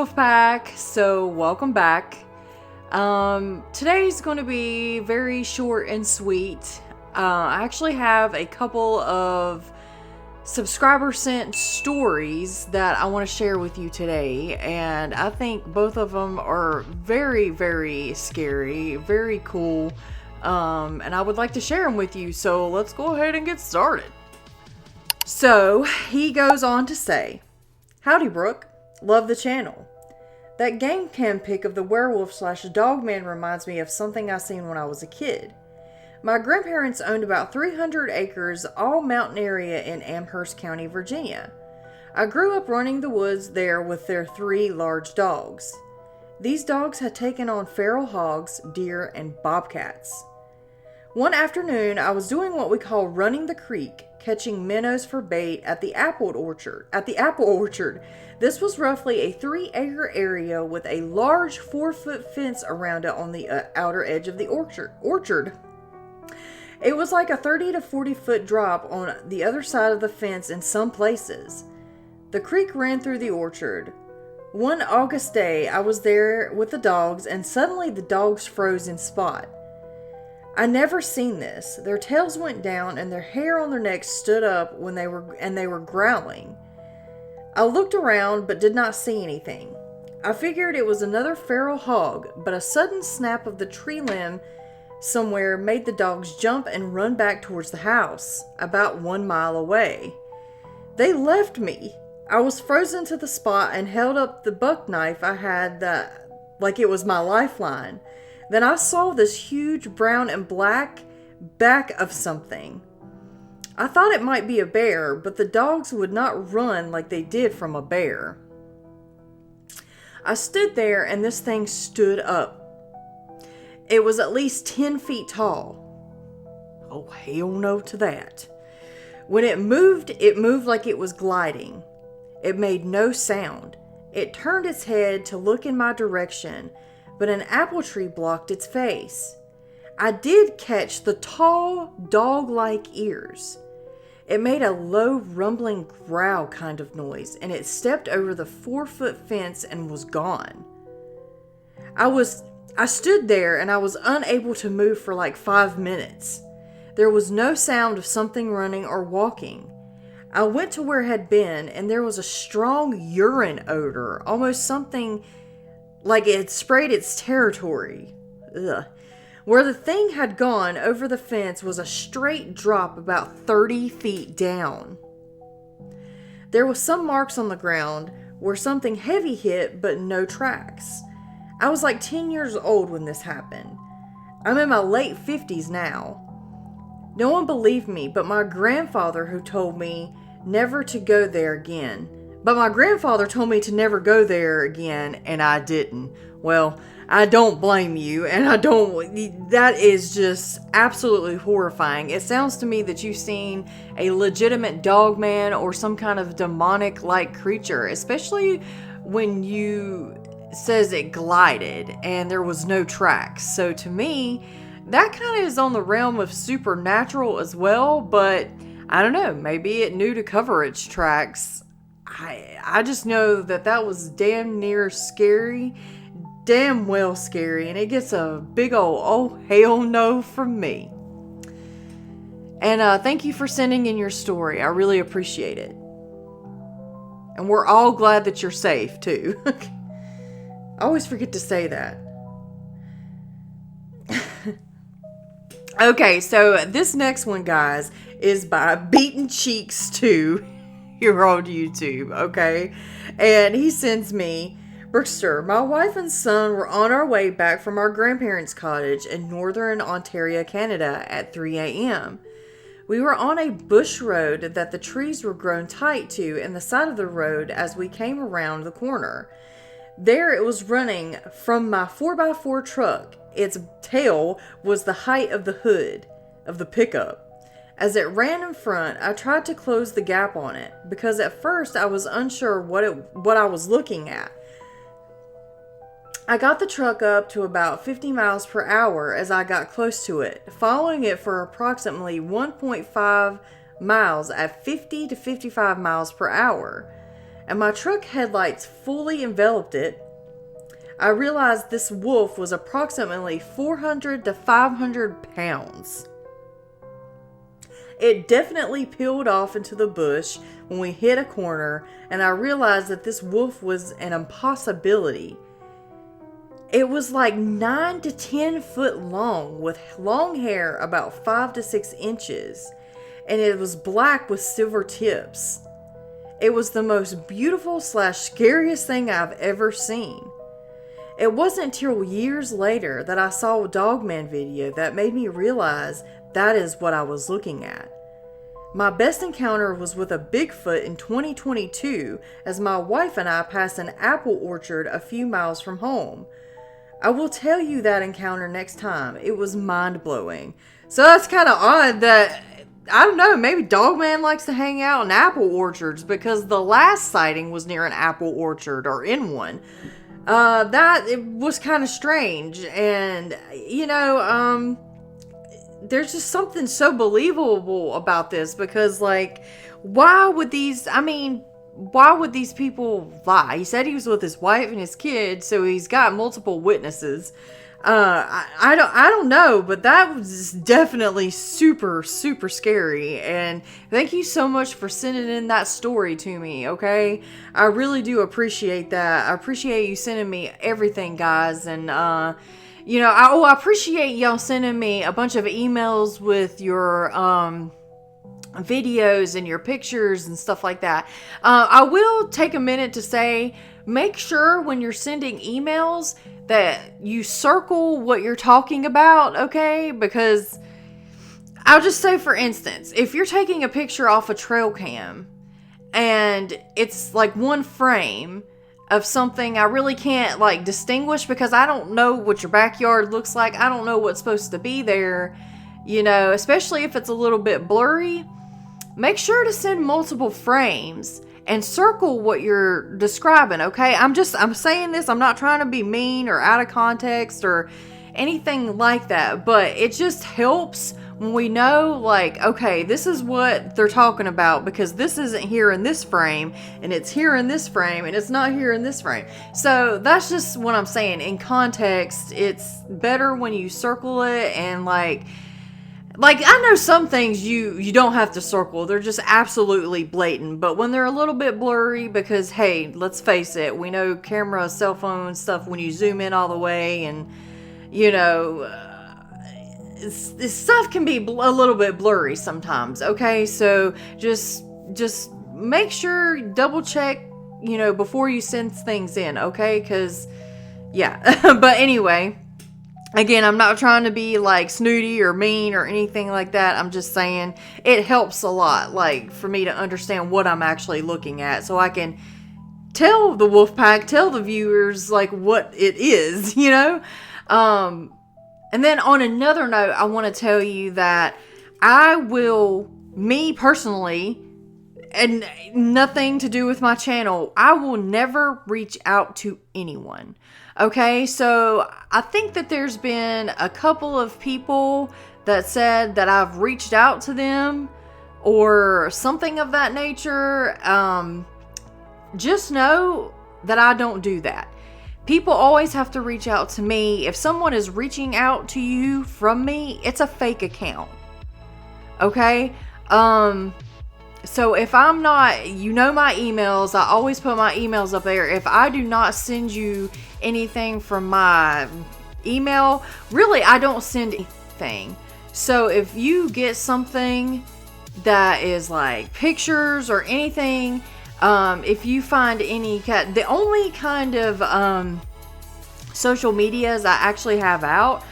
Wolfpack. So welcome back. Today's going to be very short and sweet. I actually have a couple of subscriber sent stories that I want to share with you today, and I think both of them are very, very scary, very cool, and I would like to share them with you. So let's go ahead and get started. So he goes on to say, "Howdy, Brooke. Love the channel. That game cam pic of the werewolf/dogman reminds me of something I seen when I was a kid. My grandparents owned about 300 acres, all mountain area in Amherst County, Virginia. I grew up running the woods there with their 3 large dogs. These dogs had taken on feral hogs, deer, and bobcats. One afternoon, I was doing what we call running the creek, catching minnows for bait at the apple orchard. This was roughly a 3-acre area with a large 4-foot fence around it on the outer edge of the orchard. It was like a 30 to 40 foot drop on the other side of the fence in some places. The creek ran through the orchard. One August day, I was there with the dogs, and suddenly the dogs froze in spot. I never seen this. Their tails went down and their hair on their necks stood up when they were growling. I looked around but did not see anything. I figured it was another feral hog, but a sudden snap of the tree limb somewhere made the dogs jump and run back towards the house, about 1 mile away. They left me. I was frozen to the spot and held up the buck knife I had like it was my lifeline. Then I saw this huge brown and black back of something. I thought it might be a bear, but the dogs would not run like they did from a bear. I stood there and this thing stood up. It was at least 10 feet tall. Oh, hell no to that. When it moved like it was gliding. It made no sound. It turned its head to look in my direction, but an apple tree blocked its face. I did catch the tall, dog-like ears. It made a low, rumbling growl kind of noise, and it stepped over the 4-foot fence and was gone. I stood there and I was unable to move for like 5 minutes. There was no sound of something running or walking. I went to where it had been, and there was a strong urine odor, almost something like it had sprayed its territory. Ugh. Where the thing had gone over the fence was a straight drop about 30 feet down. There was some marks on the ground where something heavy hit, but no tracks. I was like 10 years old when this happened. I'm in my late 50s now. No one believed me, but my grandfather told me never to go there again. And I didn't. Well, I don't blame you, and that is just absolutely horrifying. It sounds to me that you've seen a legitimate dogman or some kind of demonic-like creature, especially when you says it glided and there was no tracks. So to me, that kind of is on the realm of supernatural as well, but I don't know, maybe it knew to cover its tracks. I just know that was damn near scary, damn well scary, and it gets a big old oh hell no from me. And thank you for sending in your story. I really appreciate it. And we're all glad that you're safe too. I always forget to say that. Okay, so this next one, guys, is by Beaten Cheeks 2 here on YouTube, okay? And he sends me, "Brookster, my wife and son were on our way back from our grandparents' cottage in northern Ontario, Canada at 3 a.m. We were on a bush road that the trees were grown tight to in the side of the road as we came around the corner. There it was running from my 4x4 truck. Its tail was the height of the hood of the pickup. As it ran in front, I tried to close the gap on it because at first I was unsure what I was looking at. I got the truck up to about 50 miles per hour as I got close to it, following it for approximately 1.5 miles at 50 to 55 miles per hour. and my truck headlights fully enveloped it, I realized this wolf was approximately 400 to 500 pounds. It definitely peeled off into the bush when we hit a corner, and I realized that this wolf was an impossibility. It was like 9 to 10 foot long, with long hair about 5 to 6 inches, and it was black with silver tips. It was the most beautiful / scariest thing I've ever seen. It wasn't until years later that I saw a DOGMAN video that made me realize that is what I was looking at. My best encounter was with a Bigfoot in 2022 as my wife and I passed an apple orchard a few miles from home. I will tell you that encounter next time. It was mind-blowing. So that's kind of odd that, I don't know, maybe DOGMAN likes to hang out in apple orchards, because the last sighting was near an apple orchard, or in one. It was kind of strange, and, there's just something so believable about this, because, like, why would these people lie? He said he was with his wife and his kids, so he's got multiple witnesses. I don't know, but that was definitely super, super scary, and thank you so much for sending in that story to me, okay? I really do appreciate that. I appreciate you sending me everything, guys, and, I appreciate y'all sending me a bunch of emails with your, videos and your pictures and stuff like that. I will take a minute to say, make sure when you're sending emails that you circle what you're talking about, okay? Because I'll just say, for instance, if you're taking a picture off a trail cam and it's like one frame of something I really can't like distinguish because I don't know what your backyard looks like, I don't know what's supposed to be there, especially if it's a little bit blurry, make sure to send multiple frames and circle what you're describing, okay? I'm saying this, I'm not trying to be mean or out of context or anything like that, but it just helps when we know, like, okay, this is what they're talking about, because this isn't here in this frame, and it's here in this frame, and it's not here in this frame. So that's just what I'm saying. In context, it's better when you circle it, and like I know some things you don't have to circle. They're just absolutely blatant. But when they're a little bit blurry, because, hey, let's face it, we know camera, cell phone stuff, when you zoom in all the way, and, this stuff can be a little bit blurry sometimes, okay? So just make sure, double check, before you send things in, okay? Because, yeah. But anyway, again, I'm not trying to be like snooty or mean or anything like that. I'm just saying it helps a lot, like, for me to understand what I'm actually looking at, so I can tell the Wolfpack, tell the viewers, like, what it is, And then on another note, I want to tell you that me personally, and nothing to do with my channel, I will never reach out to anyone. Okay, so I think that there's been a couple of people that said that I've reached out to them or something of that nature. Just know that I don't do that. People always have to reach out to me. If someone is reaching out to you from me, it's a fake account. Okay? So if I'm not, my emails, I always put my emails up there. If I do not send you anything from my email, really, I don't send anything. So if you get something that is like pictures or anything, if you find any the only kind of social medias I actually have out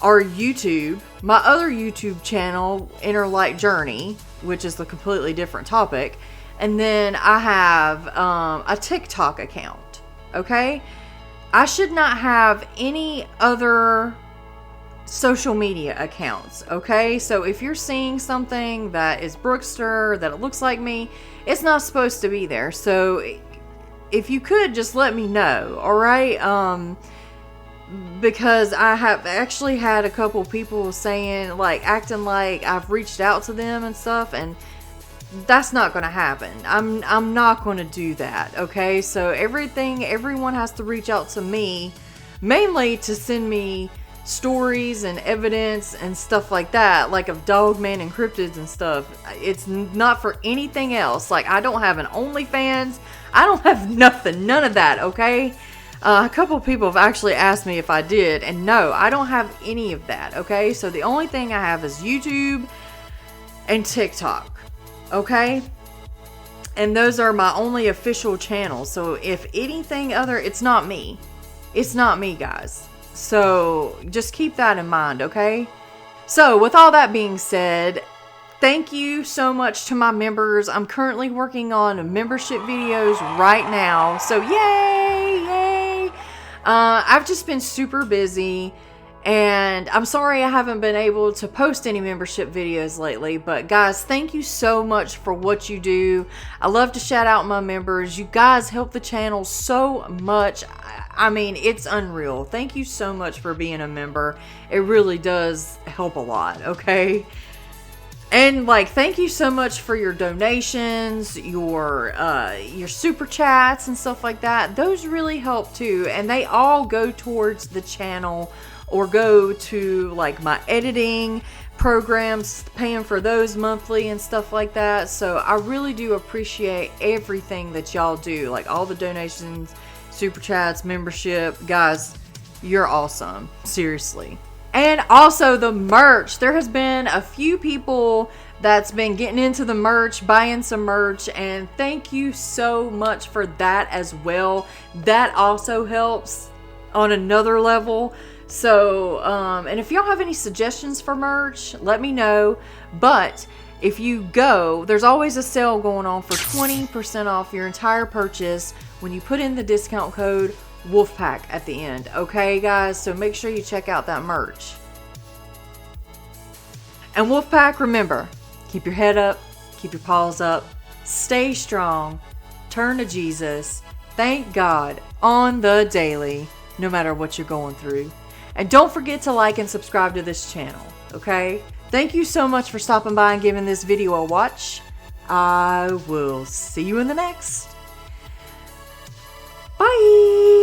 are YouTube, my other YouTube channel, Innerlight Journey, which is a completely different topic, and then I have a TikTok account. Okay, I should not have any other social media accounts. Okay, so if you're seeing something that is Brookster, that it looks like me, it's not supposed to be there. So if you could just let me know, all right? Because I have actually had a couple people saying, like, acting like I've reached out to them and stuff, and that's not going to happen. I'm not going to do that. Okay. So everyone has to reach out to me mainly to send me stories and evidence and stuff like that, like of DOGMAN and Cryptids and stuff. It's not for anything else. Like, I don't have an OnlyFans. I don't have nothing, none of that. Okay. A couple people have actually asked me if I did, and no, I don't have any of that. Okay. So the only thing I have is YouTube and TikTok. Okay. And those are my only official channels. So if anything other, it's not me. It's not me, guys. So just keep that in mind, okay? So with all that being said, thank you so much to my members. I'm currently working on membership videos right now. So yay! I've just been super busy. And I'm sorry I haven't been able to post any membership videos lately. But guys, thank you so much for what you do. I love to shout out my members. You guys help the channel so much. I mean, it's unreal. Thank you so much for being a member. It really does help a lot, okay? And like, thank you so much for your donations, your super chats and stuff like that. Those really help too. And they all go towards the channel, or go to like my editing programs, paying for those monthly and stuff like that. So I really do appreciate everything that y'all do, like all the donations, super chats, membership. Guys, you're awesome, seriously. And also the merch. There has been a few people that's been getting into the merch, buying some merch, and thank you so much for that as well. That also helps on another level. So, and if y'all have any suggestions for merch, let me know. But if you go, there's always a sale going on for 20% off your entire purchase when you put in the discount code Wolfpack at the end. Okay, guys? So make sure you check out that merch. And Wolfpack, remember, keep your head up, keep your paws up, stay strong, turn to Jesus, thank God on the daily, no matter what you're going through. And don't forget to like and subscribe to this channel, okay? Thank you so much for stopping by and giving this video a watch. I will see you in the next. Bye!